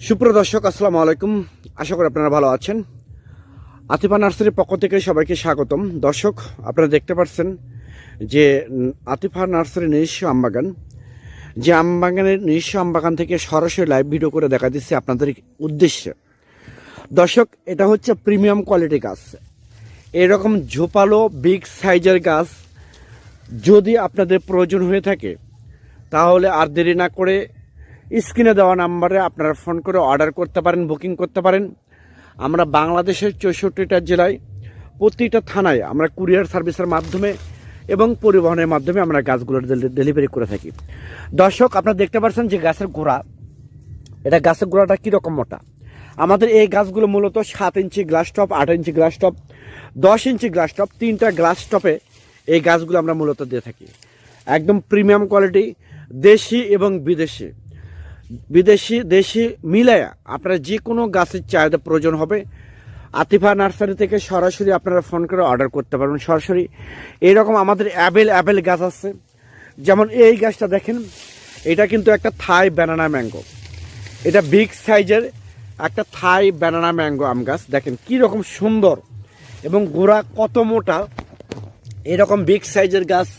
সুপ্রিয় দর্শক, আসসালামু আলাইকুম। আশা করি আপনারা ভালো আছেন। আতিফা নার্সারির পক্ষ থেকে সবাইকে স্বাগতম। দর্শক, আপনারা দেখতে পাচ্ছেন যে আতিফা নার্সারি নিজস্ব আমবাগান, যে আমবাগানের নিজস্ব আমবাগান থেকে সরাসরি লাইভ ভিডিও করে দেখা দিচ্ছে আপনাদের উদ্দেশ্যে। দর্শক, এটা হচ্ছে প্রিমিয়াম কোয়ালিটি গাছ। এরকম ঝোপালো বিগ সাইজের গাছ যদি আপনাদের প্রয়োজন হয়ে থাকে তাহলে আর দেরি না করে স্ক্রিনে দেওয়া নাম্বারে আপনারা ফোন করে অর্ডার করতে পারেন, বুকিং করতে পারেন। আমরা বাংলাদেশের 64টা জেলায় প্রতিটা থানায় আমরা কুরিয়ার সার্ভিসের মাধ্যমে এবং পরিবহনের মাধ্যমে আমরা গাছগুলোর ডেলিভারি করে থাকি। দর্শক, আপনারা দেখতে পাচ্ছেন যে গাছের গোড়া, এটা গাছের গোড়াটা কীরকম মোটা। আমাদের এই গাছগুলো মূলত 7 ইঞ্চি গ্লাস টপ, 8 ইঞ্চি গ্লাস টপ, 10 ইঞ্চি গ্লাস টপ, 3টা গ্লাস টপে এই গাছগুলো আমরা মূলত দিয়ে থাকি। একদম প্রিমিয়াম কোয়ালিটি, দেশি এবং বিদেশি দেশি মিলায়া আপনারা যে কোনো গাছের চাহিদা প্রয়োজন হবে আতিফা নার্সারি থেকে সরাসরি আপনারা ফোন করে অর্ডার করতে পারবেন সরাসরি। এইরকম আমাদের অ্যাভেল গাছ আছে। যেমন এই গাছটা দেখেন, এটা কিন্তু একটা থাই ব্যানানা ম্যাঙ্গো। এটা বিগ সাইজের একটা থাই ব্যানানা ম্যাঙ্গো আম গাছ। দেখেন কী রকম সুন্দর এবং গোড়া কত মোটা। এরকম বিগ সাইজের গাছ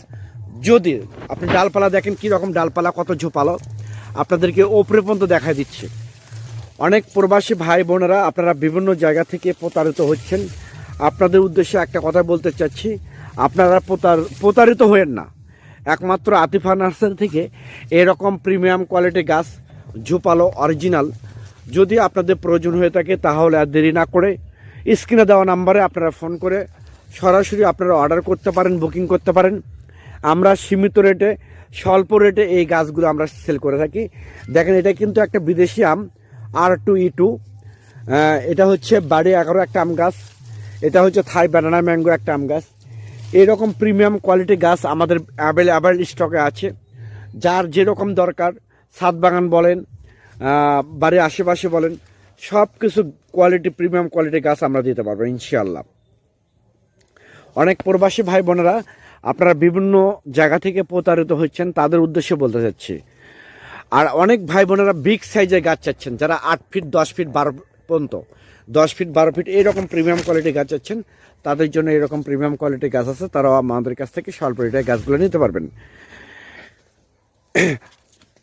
যদি আপনি ডালপালা দেখেন কী রকম ডালপালা, কত ঝোপালো, আপনাদেরকে ওপরে পর্যন্ত দেখা দিচ্ছে। অনেক প্রবাসী ভাই বোনেরা আপনারা বিভিন্ন জায়গা থেকে প্রতারিত হচ্ছেন। আপনাদের উদ্দেশ্যে একটা কথা বলতে চাচ্ছি, আপনারা প্রতারিত হয়েন না। একমাত্র আতিফা নার্সারি থেকে এরকম প্রিমিয়াম কোয়ালিটি গাছ ঝোপালো অরিজিনাল যদি আপনাদের প্রয়োজন হয়ে থাকে তাহলে আর দেরি না করে স্ক্রিনে দেওয়া নাম্বারে আপনারা ফোন করে সরাসরি আপনারা অর্ডার করতে পারেন, বুকিং করতে পারেন। আমরা সীমিত রেটে, স্বল্প রেটে এই গাছগুলো আমরা সেল করে থাকি। দেখেন, এটা কিন্তু একটা বিদেশি আম R2E2। এটা হচ্ছে বাড়ি 11 একটা আম গাছ। এটা হচ্ছে থাই ব্যানানা ম্যাঙ্গো একটা আম গাছ। এরকম প্রিমিয়াম কোয়ালিটি গাছ আমাদের অ্যাভেলেবেল স্টকে আছে। যার যেরকম দরকার, ছাদ বাগান বলেন, বাড়ির আশেপাশে বলেন, সব কিছু কোয়ালিটি প্রিমিয়াম কোয়ালিটি গাছ আমরা দিতে পারবো ইনশাআল্লাহ। অনেক প্রবাসী ভাই বোনেরা আপনারা বিভিন্ন জায়গা থেকে প্রতারিত হচ্ছেন, তাদের উদ্দেশ্যে বলতে চাচ্ছি। আর অনেক ভাই বোনেরা বিগ সাইজের গাছ চাচ্ছেন, যারা 8 ফিট 10 ফিট 12 পর্যন্ত, 10 ফিট 12 ফিট এরকম প্রিমিয়াম কোয়ালিটি গাছ চাচ্ছেন, তাদের জন্য এরকম প্রিমিয়াম কোয়ালিটি গাছ আছে। তারাও আমাদের কাছ থেকে স্বল্প রেটে গাছগুলো নিতে পারবেন।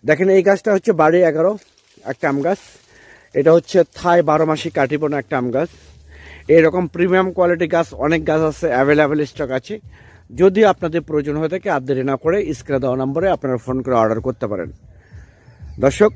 দেখেন, এই গাছটা হচ্ছে বাড়ি 11 একটা আম গাছ। এটা হচ্ছে থাই 12 মাসি কাটিপোনা একটা আম গাছ। এরকম প্রিমিয়াম কোয়ালিটি গাছ অনেক গাছ আছে, অ্যাভেলেবেল স্টক আছে। যদি আপনাদের প্রয়োজন হয়ে থাকে আর দেরি না করে স্ক্রিনে দেওয়া নম্বরে আপনারা ফোন করে অর্ডার করতে পারেন। দর্শক,